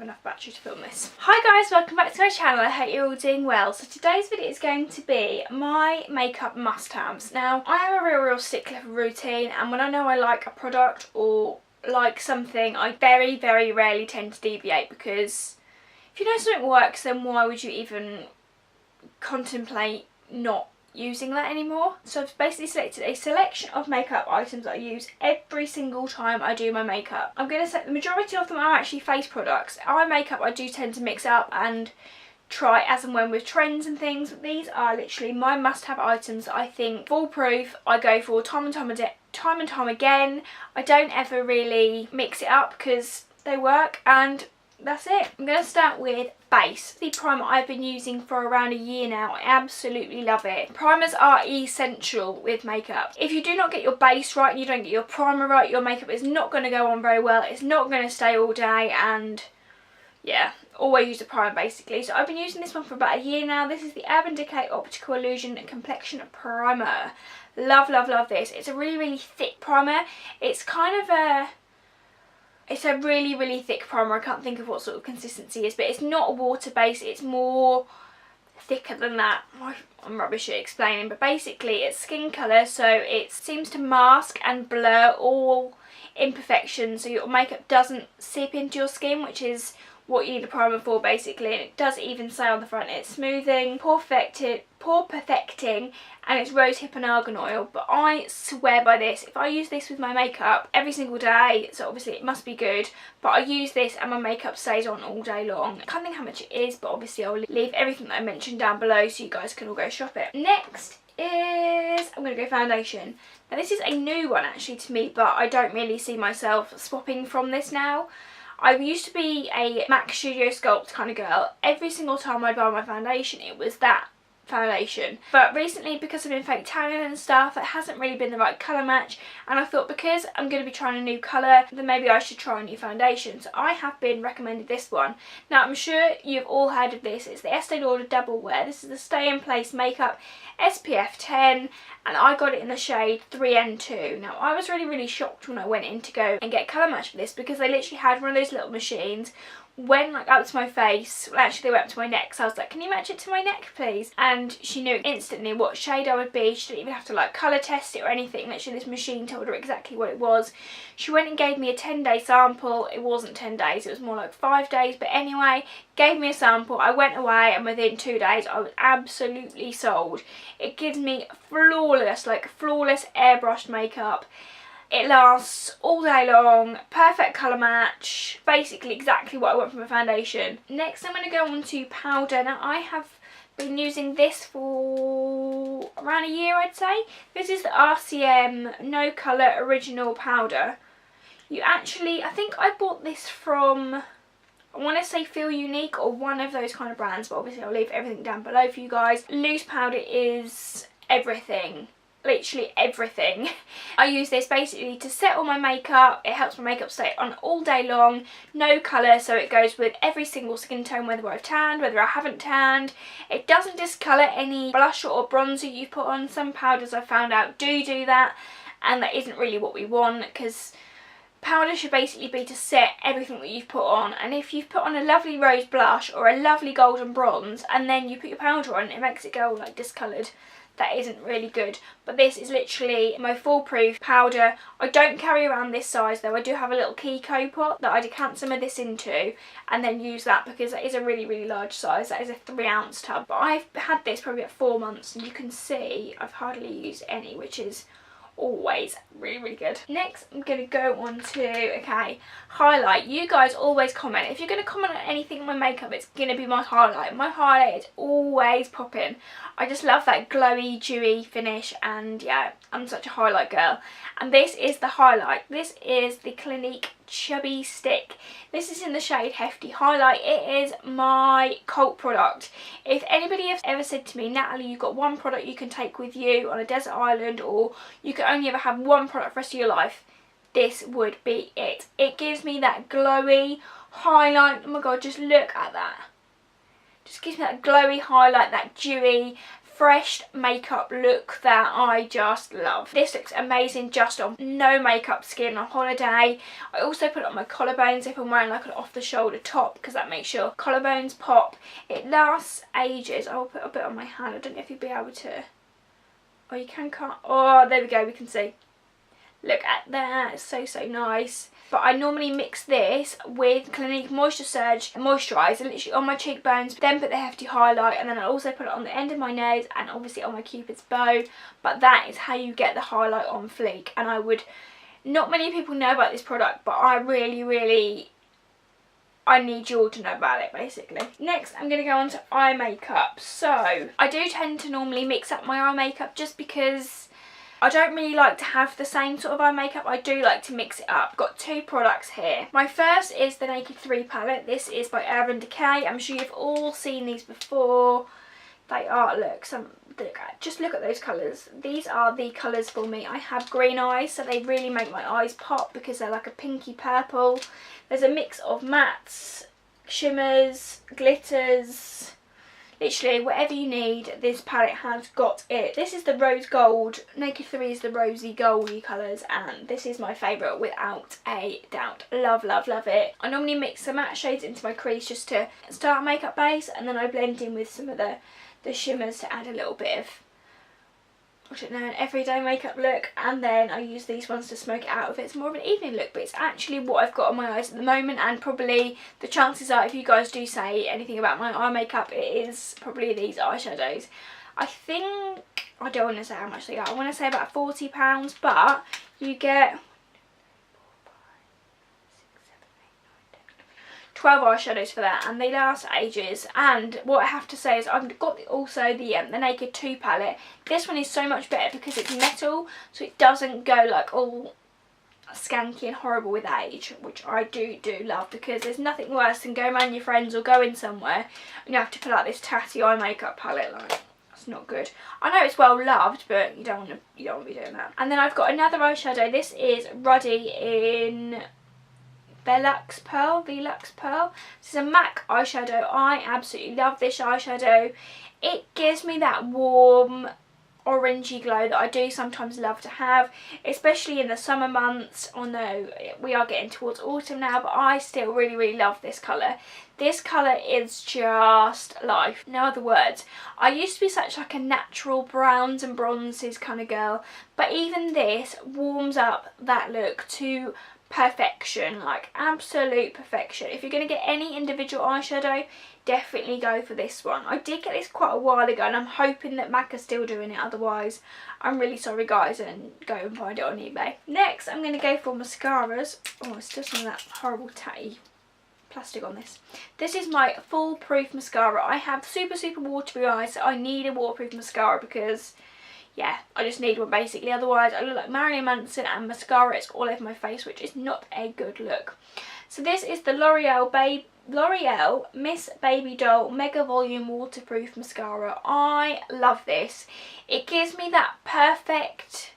enough battery to film this. Hi guys, welcome back to my channel. I hope you're all doing well. So today's video is going to be my makeup must-haves. Now, I am a real stickler for routine, and when I know I like a product or like something, I very rarely tend to deviate, because if you know something works, then why would you even contemplate not using that anymore? So I've basically selected a selection of makeup items that I use every single time I do my makeup. I'm going to say the majority of them are actually face products. Eye makeup I do tend to mix up and try as and when with trends and things. But these are literally my must-have items that I think foolproof. I go for time and time again. I don't ever really mix it up because they work, and that's it. I'm going to start with base. The primer I've been using for around a year now. I absolutely love it. Primers are essential with makeup. If you do not get your base right and you don't get your primer right, your makeup is not going to go on very well. It's not going to stay all day, and yeah, always use a primer basically. So I've been using this one for about a year now. This is the Urban Decay Optical Illusion Complexion Primer. Love this. It's a really thick primer. It's a really thick primer. I can't think of what sort of consistency is, but it's not water based, it's more thicker than that. I'm rubbish at explaining, but basically it's skin colour, so it seems to mask and blur all imperfections, so your makeup doesn't seep into your skin, which is what you need a primer for basically. And it does even say on the front it's smoothing, pore perfecting, and it's rosehip and argan oil. But I swear by this. If I use this with my makeup every single day, so obviously it must be good, but I use this and my makeup stays on all day long. I can't think how much it is, but obviously I'll leave everything that I mentioned down below so you guys can all go shop it. Next is, I'm going to go foundation. Now this is a new one actually to me, but I don't really see myself swapping from this now. I used to be a MAC Studio Sculpt kind of girl. Every single time I buy my foundation, it was that foundation. But recently, because I've been fake tanning and stuff, it hasn't really been the right colour match, and I thought because I'm going to be trying a new colour, then maybe I should try a new foundation. So I have been recommended this one. Now I'm sure you've all heard of this. It's the Estee Lauder Double Wear. This is the Stay in Place Makeup SPF 10, and I got it in the shade 3N2. Now I was really shocked when I went in to go and get colour match for this, because they literally had one of those little machines, went like up to my face, well actually they went up to my neck, so I was like, can you match it to my neck please? And she knew instantly what shade I would be. She didn't even have to like colour test it or anything. Literally this machine told her exactly what it was. She went and gave me a 10-day sample. It wasn't 10 days, it was more like 5 days, but anyway, gave me a sample. I went away and within 2 days I was absolutely sold. It gives me flawless airbrushed makeup. It lasts all day long, perfect colour match, basically exactly what I want from a foundation. Next I'm going to go on to powder. Now I have been using this for around a year I'd say. This is the RCM No Colour Original Powder. You actually, I think I bought this from, I want to say Feel Unique or one of those kind of brands, but obviously I'll leave everything down below for you guys. Loose powder is everything. Literally everything. I use this basically to set all my makeup. It helps my makeup stay on all day long. No colour, so it goes with every single skin tone, whether I've tanned, whether I haven't tanned. It doesn't discolour any blusher or bronzer you put on. Some powders I've found out do that, and that isn't really what we want, because powder should basically be to set everything that you've put on. And if you've put on a lovely rose blush or a lovely golden bronze and then you put your powder on, it makes it go all like discoloured. That isn't really good. But this is literally my foolproof powder. I don't carry around this size though. I do have a little Kiko pot that I decant some of this into and then use that, because that is a really large size. That is a 3-ounce tub. But I've had this probably at 4 months, and you can see I've hardly used any, which is always really good. Next I'm going to go on to, okay, highlight. You guys always comment. If you're going to comment on anything in my makeup, it's going to be my highlight. My highlight is always popping. I just love that glowy, dewy finish, and yeah, I'm such a highlight girl. And this is the highlight. This is the Clinique Chubby Stick. This is in the shade Hefty Highlight. It is my cult product. If anybody has ever said to me, Natalie, you've got one product you can take with you on a desert island, or you can only ever have one product for the rest of your life, this would be it. It gives me that glowy highlight. Oh my god, just look at that. Just gives me that glowy highlight, that dewy, refreshed makeup look that I just love. This looks amazing just on no makeup skin on holiday. I also put it on my collarbones if I'm wearing like an off the shoulder top, because that makes your collarbones pop. It lasts ages. I'll put a bit on my hand. I don't know if you'll be able to. Oh, you can't. Oh, there we go, we can see. Look at that, it's so, so nice. But I normally mix this with Clinique Moisture Surge Moisturiser, literally on my cheekbones, then put the hefty highlight, and then I also put it on the end of my nose and obviously on my Cupid's bow. But that is how you get the highlight on fleek, and I would, not many people know about this product, but I really, I need you all to know about it basically. Next I'm going to go on to eye makeup. So I do tend to normally mix up my eye makeup just because I don't really like to have the same sort of eye makeup. I do like to mix it up. I've got two products here. My first is the Naked 3 palette. This is by Urban Decay. I'm sure you've all seen these before. They are, just look at those colours. These are the colours for me. I have green eyes, so they really make my eyes pop because they're like a pinky purple. There's a mix of mattes, shimmers, glitters. Literally whatever you need, this palette has got it. This is the rose gold. Naked 3 is the rosy goldy colours, and this is my favourite without a doubt. Love, love, love it. I normally mix the matte shades into my crease just to start a makeup base, and then I blend in with some of the shimmers to add a little bit of, I don't know, an everyday makeup look, and then I use these ones to smoke it out if it's more of an evening look. But it's actually what I've got on my eyes at the moment, and probably the chances are, if you guys do say anything about my eye makeup, it is probably these eyeshadows. I think, I don't want to say how much they are, I want to say about £40, but you get 12 eyeshadows for that, and they last ages. And what I have to say is I've got also the Naked 2 palette. This one is so much better because it's metal, so it doesn't go like all skanky and horrible with age, which I do love, because there's nothing worse than going around your friends or going somewhere and you have to pull out this tatty eye makeup palette. Like, that's not good. I know it's well loved, but you don't want to be doing that. And then I've got another eyeshadow. This is Ruddy in Velux Pearl. This is a MAC eyeshadow. I absolutely love this eyeshadow. It gives me that warm orangey glow that I do sometimes love to have, especially in the summer months. Although we are getting towards autumn now, but I still really love this colour. This colour is just life, no other words. I used to be such like a natural browns and bronzes kind of girl, but even this warms up that look to perfection, like absolute perfection. If you're going to get any individual eyeshadow, definitely go for this one. I did get this quite a while ago, and I'm hoping that MAC are still doing it. Otherwise, I'm really sorry guys, and go and find it on eBay. Next, I'm going to go for mascaras. Oh, it's still some of that horrible tatty plastic on this. This is my foolproof mascara. I have super watery eyes, so I need a waterproof mascara because, yeah, I just need one basically. Otherwise I look like Marilyn Manson, and mascara is all over my face, which is not a good look. So this is the L'Oreal Miss Baby Doll Mega Volume Waterproof Mascara. I love this. It gives me that perfect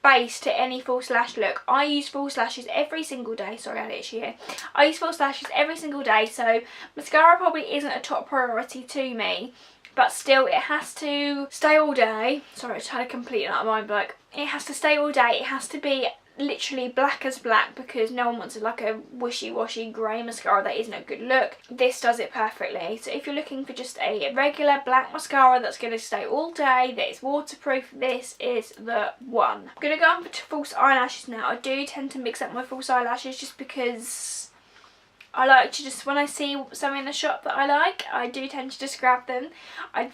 base to any false lash look. I use false lashes every single day. Sorry, I had itchy here. I use false lashes every single day, so mascara probably isn't a top priority to me. But still, it has to stay all day. Sorry, I tried to complete that mind blank. It has to stay all day. It has to be literally black as black, because no one wants like a wishy-washy grey mascara. That isn't a good look. This does it perfectly. So if you're looking for just a regular black mascara that's going to stay all day, that is waterproof, this is the one. I'm going to go on for false eyelashes now. I do tend to mix up my false eyelashes just because I like to just, when I see something in the shop that I like, I do tend to just grab them. I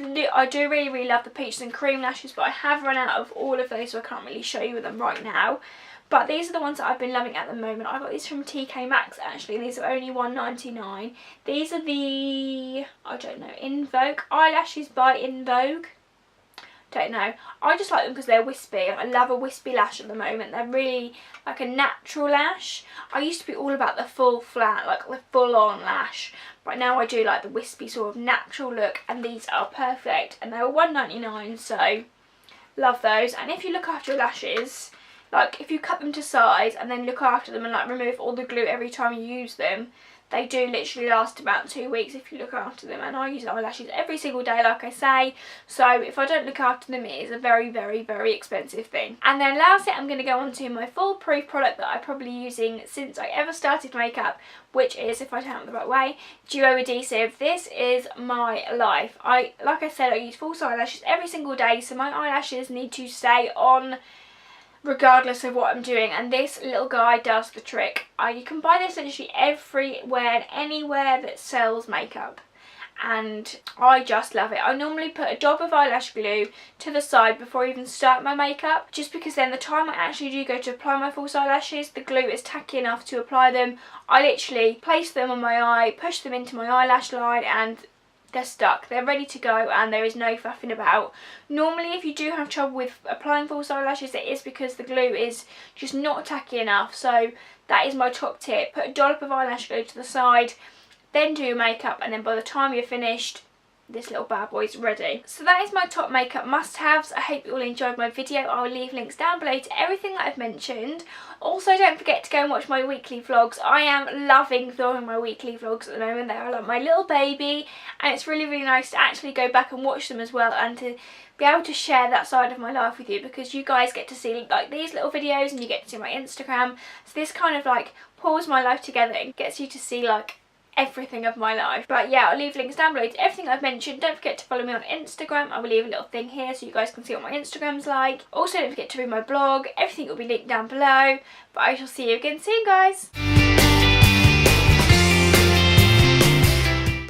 do really love the peaches and cream lashes, but I have run out of all of those, so I can't really show you them right now. But these are the ones that I've been loving at the moment. I got these from TK Maxx actually. These are only $1.99. These are the, I don't know, In Vogue eyelashes by In Vogue. Don't know. I just like them because they're wispy. I love a wispy lash at the moment. They're really like a natural lash. I used to be all about the full flat, like the full on lash. But now I do like the wispy sort of natural look, and these are perfect. And they were $1.99, so love those. And if you look after your lashes, like if you cut them to size and then look after them and like remove all the glue every time you use them, they do literally last about 2 weeks if you look after them. And I use eyelashes every single day, like I say, so if I don't look after them, it is a very, very, very expensive thing. And then lastly, I'm going to go on to my foolproof product that I'm probably using since I ever started makeup, which is, if I turn it the right way, Duo Adhesive. This is my life. Like I said, I use false eyelashes every single day, so my eyelashes need to stay on regardless of what I'm doing, and this little guy does the trick. You can buy this literally everywhere and anywhere that sells makeup, and I just love it. I normally put a dab of eyelash glue to the side before I even start my makeup, just because then the time I actually do go to apply my false eyelashes, the glue is tacky enough to apply them. I literally place them on my eye, push them into my eyelash line, and they're stuck, they're ready to go, and there is no faffing about. Normally if you do have trouble with applying false eyelashes, it is because the glue is just not tacky enough, so that is my top tip. Put a dollop of eyelash glue to the side, then do your makeup, and then by the time you're finished, this little bad boy's ready. So that is my top makeup must-haves. I hope you all enjoyed my video. I will leave links down below to everything that I've mentioned. Also, don't forget to go and watch my weekly vlogs. I am loving filming my weekly vlogs at the moment. They are like my little baby, and it's really, really nice to actually go back and watch them as well, and to be able to share that side of my life with you, because you guys get to see like these little videos and you get to see my Instagram. So this kind of like pulls my life together and gets you to see like everything of my life. But yeah, I'll leave links down below to everything I've mentioned. Don't forget to follow me on Instagram. I will leave a little thing here so you guys can see what my Instagram's like. Also, don't forget to read my blog. Everything will be linked down below. But I shall see you again soon, guys.